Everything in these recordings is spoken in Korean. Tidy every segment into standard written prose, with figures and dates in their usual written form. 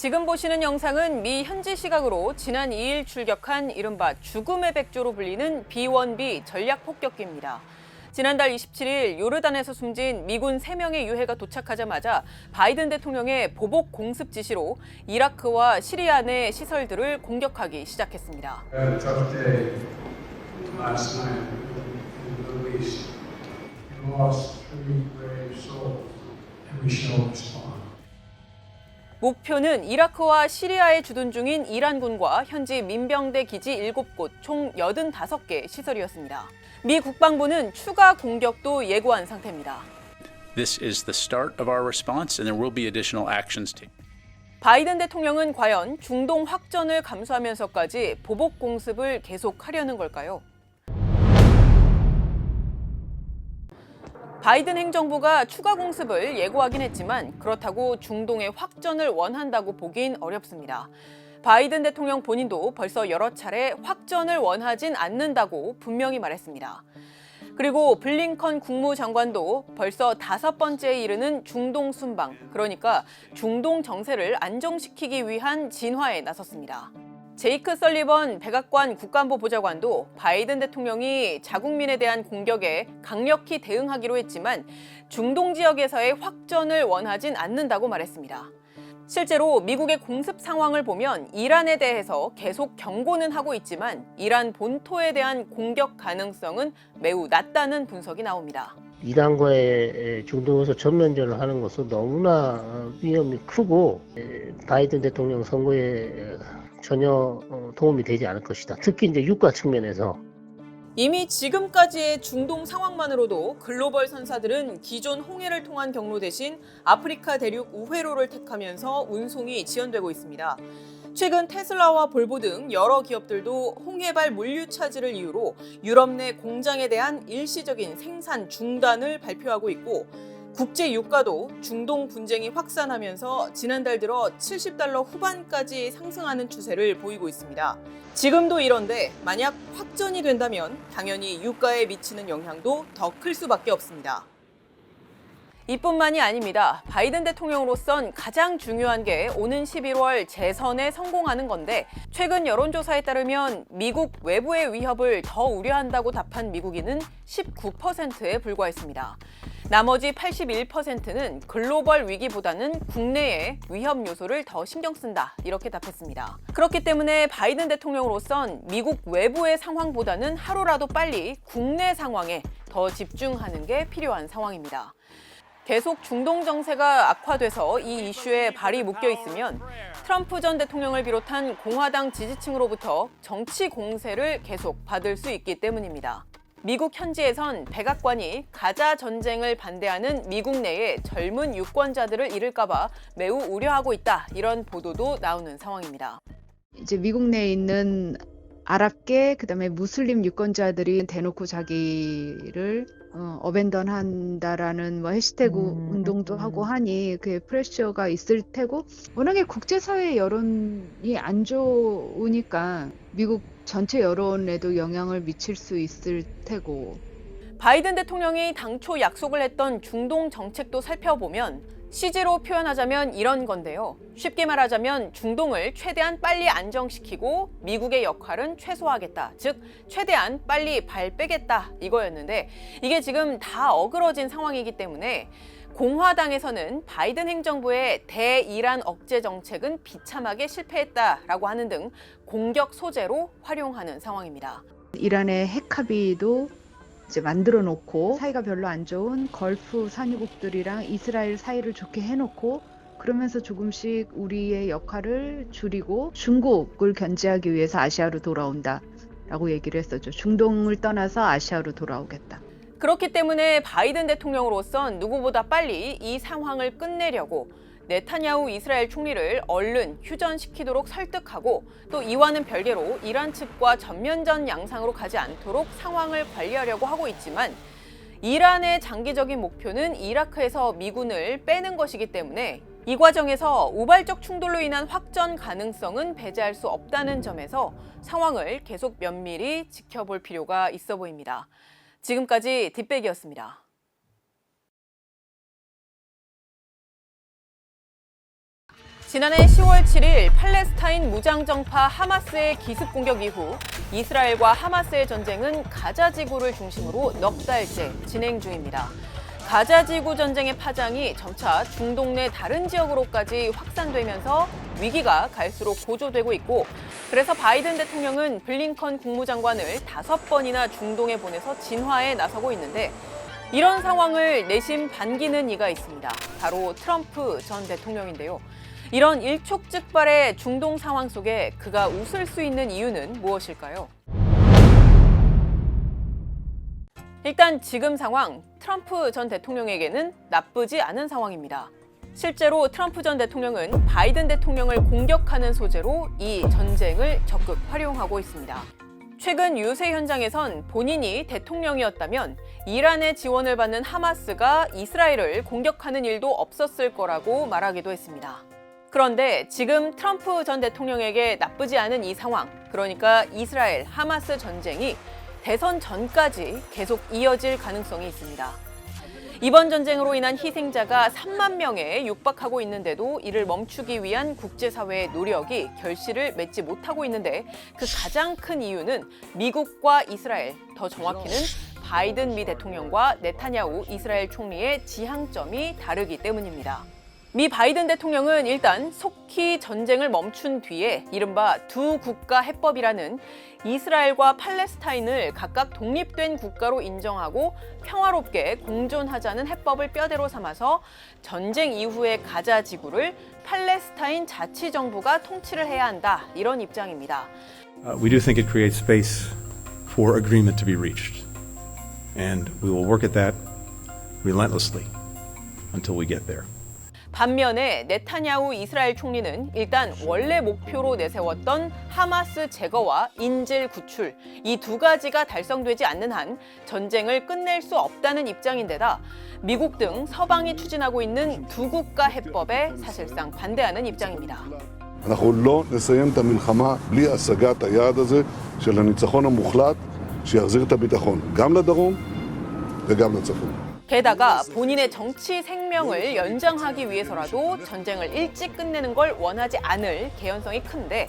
지금 보시는 영상은 미 현지 시각으로 지난 2일 출격한 이른바 죽음의 백조로 불리는 B-1B 전략 폭격기입니다. 지난달 27일 요르단에서 숨진 미군 3명의 유해가 도착하자마자 바이든 대통령의 보복 공습 지시로 이라크와 시리아 내 시설들을 공격하기 시작했습니다. 목표는 이라크와 시리아에 주둔 중인 이란군과 현지 민병대 기지 7곳, 총 85개 시설이었습니다. 미 국방부는 추가 공격도 예고한 상태입니다. This is the start of our response, and there will be additional actions taken. 바이든 대통령은 과연 중동 확전을 감수하면서까지 보복 공습을 계속하려는 걸까요? 바이든 행정부가 추가 공습을 예고하긴 했지만 그렇다고 중동의 확전을 원한다고 보긴 어렵습니다. 바이든 대통령 본인도 벌써 여러 차례 확전을 원하진 않는다고 분명히 말했습니다. 그리고 블링컨 국무장관도 벌써 5번째에 이르는 중동 순방, 그러니까 중동 정세를 안정시키기 위한 진화에 나섰습니다. 제이크 설리번 백악관 국가안보 보좌관도 바이든 대통령이 자국민에 대한 공격에 강력히 대응하기로 했지만 중동 지역에서의 확전을 원하진 않는다고 말했습니다. 실제로 미국의 공습 상황을 보면 이란에 대해서 계속 경고는 하고 있지만 이란 본토에 대한 공격 가능성은 매우 낮다는 분석이 나옵니다. 이란과의 중동에서 전면전을 하는 것은 너무나 위험이 크고 바이든 대통령 선거에 전혀 도움이 되지 않을 것이다. 특히 이제 유가 측면에서. 이미 지금까지의 중동 상황만으로도 글로벌 선사들은 기존 홍해를 통한 경로 대신 아프리카 대륙 우회로를 택하면서 운송이 지연되고 있습니다. 최근 테슬라와 볼보 등 여러 기업들도 홍해발 물류 차질을 이유로 유럽 내 공장에 대한 일시적인 생산 중단을 발표하고 있고 국제 유가도 중동 분쟁이 확산하면서 지난달 들어 $70 후반까지 상승하는 추세를 보이고 있습니다. 지금도 이런데 만약 확전이 된다면 당연히 유가에 미치는 영향도 더 클 수밖에 없습니다. 이뿐만이 아닙니다. 바이든 대통령으로선 가장 중요한 게 오는 11월 재선에 성공하는 건데 최근 여론조사에 따르면 미국 외부의 위협을 더 우려한다고 답한 미국인은 19%에 불과했습니다. 나머지 81%는 글로벌 위기보다는 국내의 위협 요소를 더 신경 쓴다 이렇게 답했습니다. 그렇기 때문에 바이든 대통령으로선 미국 외부의 상황보다는 하루라도 빨리 국내 상황에 더 집중하는 게 필요한 상황입니다. 계속 중동 정세가 악화돼서 이 이슈에 발이 묶여 있으면 트럼프 전 대통령을 비롯한 공화당 지지층으로부터 정치 공세를 계속 받을 수 있기 때문입니다. 미국 현지에선 백악관이 가자 전쟁을 반대하는 미국 내의 젊은 유권자들을 잃을까 봐 매우 우려하고 있다. 이런 보도도 나오는 상황입니다. 이제 미국 내에 있는 아랍계 그다음에 무슬림 유권자들이 대놓고 자기를 어벤던 한다라는 뭐 해시태그 운동도 하고 하니 그 프레셔가 있을 테고 워낙에 국제사회 여론이 안 좋으니까 미국 전체 여론에도 영향을 미칠 수 있을 테고. 바이든 대통령이 당초 약속을 했던 중동 정책도 살펴보면 CG로 표현하자면 이런 건데요. 쉽게 말하자면 중동을 최대한 빨리 안정시키고 미국의 역할은 최소화하겠다. 즉 최대한 빨리 발 빼겠다 이거였는데 이게 지금 다 어그러진 상황이기 때문에 공화당에서는 바이든 행정부의 대이란 억제 정책은 비참하게 실패했다라고 하는 등 공격 소재로 활용하는 상황입니다. 이란의 핵 합의도 이제 만들어 놓고 사이가 별로 안 좋은 걸프 산유국들이랑 이스라엘 사이를 좋게 해놓고 그러면서 조금씩 우리의 역할을 줄이고 중국을 견제하기 위해서 아시아로 돌아온다라고 얘기를 했었죠. 중동을 떠나서 아시아로 돌아오겠다. 그렇기 때문에 바이든 대통령으로선 누구보다 빨리 이 상황을 끝내려고 네타냐후 이스라엘 총리를 얼른 휴전시키도록 설득하고 또 이와는 별개로 이란 측과 전면전 양상으로 가지 않도록 상황을 관리하려고 하고 있지만 이란의 장기적인 목표는 이라크에서 미군을 빼는 것이기 때문에 이 과정에서 우발적 충돌로 인한 확전 가능성은 배제할 수 없다는 점에서 상황을 계속 면밀히 지켜볼 필요가 있어 보입니다. 지금까지 뒷백이었습니다. 지난해 10월 7일 팔레스타인 무장정파 하마스의 기습 공격 이후 이스라엘과 하마스의 전쟁은 가자 지구를 중심으로 넉 달째 진행 중입니다. 가자 지구 전쟁의 파장이 점차 중동 내 다른 지역으로까지 확산되면서 위기가 갈수록 고조되고 있고, 그래서 바이든 대통령은 블링컨 국무장관을 5번이나 중동에 보내서 진화에 나서고 있는데, 이런 상황을 내심 반기는 이가 있습니다. 바로 트럼프 전 대통령인데요. 이런 일촉즉발의 중동 상황 속에 그가 웃을 수 있는 이유는 무엇일까요? 일단 지금 상황, 트럼프 전 대통령에게는 나쁘지 않은 상황입니다. 실제로 트럼프 전 대통령은 바이든 대통령을 공격하는 소재로 이 전쟁을 적극 활용하고 있습니다. 최근 유세 현장에선 본인이 대통령이었다면 이란의 지원을 받는 하마스가 이스라엘을 공격하는 일도 없었을 거라고 말하기도 했습니다. 그런데 지금 트럼프 전 대통령에게 나쁘지 않은 이 상황, 그러니까 이스라엘 하마스 전쟁이 대선 전까지 계속 이어질 가능성이 있습니다. 이번 전쟁으로 인한 희생자가 3만 명에 육박하고 있는데도 이를 멈추기 위한 국제사회의 노력이 결실을 맺지 못하고 있는데, 그 가장 큰 이유는 미국과 이스라엘, 더 정확히는 바이든 미 대통령과 네타냐후 이스라엘 총리의 지향점이 다르기 때문입니다. 미 바이든 대통령은 일단 속히 전쟁을 멈춘 뒤에 이른바 두 국가 해법이라는 이스라엘과 팔레스타인을 각각 독립된 국가로 인정하고 평화롭게 공존하자는 해법을 뼈대로 삼아서 전쟁 이후의 가자 지구를 팔레스타인 자치정부가 통치를 해야 한다, 이런 입장입니다. We do think it creates space for agreement to be reached. And we will work at that relentlessly until we get there. 반면에 네타냐후 이스라엘 총리는 일단 원래 목표로 내세웠던 하마스 제거와 인질 구출, 이 두 가지가 달성되지 않는 한 전쟁을 끝낼 수 없다는 입장인데다 미국 등 서방이 추진하고 있는 두 국가 해법에 사실상 반대하는 입장입니다. אנחנו לא נסיים את המלחמה בלי השגת היעד הזה של הניצחון המוחלט שיחזיר את הביטחון גם לדרום וגם לצפון. 게다가 본인의 정치 생명을 연장하기 위해서라도 전쟁을 일찍 끝내는 걸 원하지 않을 개연성이 큰데,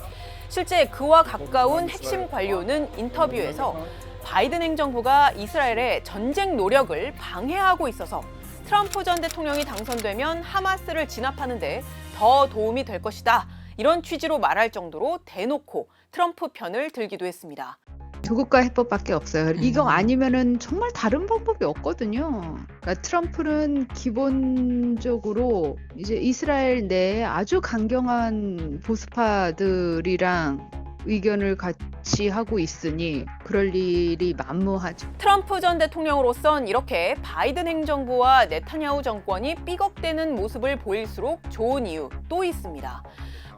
실제 그와 가까운 핵심 관료는 인터뷰에서 바이든 행정부가 이스라엘의 전쟁 노력을 방해하고 있어서 트럼프 전 대통령이 당선되면 하마스를 진압하는데 더 도움이 될 것이다, 이런 취지로 말할 정도로 대놓고 트럼프 편을 들기도 했습니다. 두 국가 해법밖에 없어요. 이거 아니면은 정말 다른 방법이 없거든요. 그러니까 트럼프는 기본적으로 이제 이스라엘 내에 아주 강경한 보수파들이랑 의견을 같이 하고 있으니 그럴 일이 만무하죠. 트럼프 전 대통령으로선 이렇게 바이든 행정부와 네타냐후 정권이 삐걱대는 모습을 보일수록 좋은 이유 또 있습니다.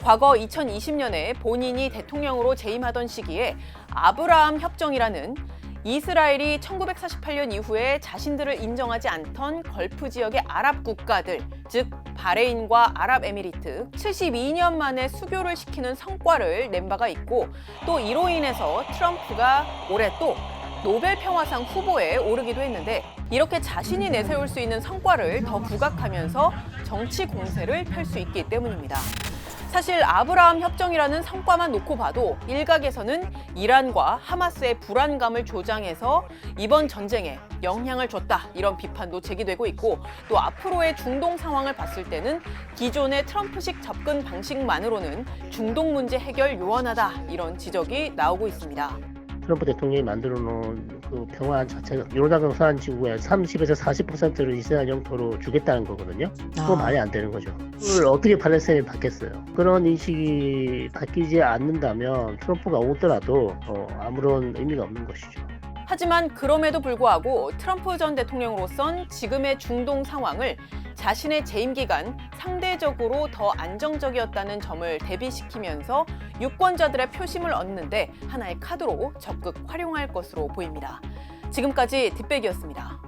과거 2020년에 본인이 대통령으로 재임하던 시기에 아브라함 협정이라는 이스라엘이 1948년 이후에 자신들을 인정하지 않던 걸프 지역의 아랍 국가들, 즉 바레인과 아랍에미리트 72년 만에 수교를 시키는 성과를 낸 바가 있고, 또 이로 인해서 트럼프가 올해 또 노벨 평화상 후보에 오르기도 했는데, 이렇게 자신이 내세울 수 있는 성과를 더 부각하면서 정치 공세를 펼 수 있기 때문입니다. 사실 아브라함 협정이라는 성과만 놓고 봐도 일각에서는 이란과 하마스의 불안감을 조장해서 이번 전쟁에 영향을 줬다, 이런 비판도 제기되고 있고, 또 앞으로의 중동 상황을 봤을 때는 기존의 트럼프식 접근 방식만으로는 중동 문제 해결 요원하다, 이런 지적이 나오고 있습니다. 트럼프 대통령이 만들어 놓은 그 평화안 자체가 요르단강 서안 지구의 30에서 40%를 이스라엘 영토로 주겠다는 거거든요. 그거 말이 안 되는 거죠. 그걸 어떻게 팔레스타인이 받겠어요? 그런 인식이 바뀌지 않는다면 트럼프가 오더라도 아무런 의미가 없는 것이죠. 하지만 그럼에도 불구하고 트럼프 전 대통령으로선 지금의 중동 상황을 자신의 재임 기간 상대적으로 더 안정적이었다는 점을 대비시키면서 유권자들의 표심을 얻는데 하나의 카드로 적극 활용할 것으로 보입니다. 지금까지 뒷백이었습니다.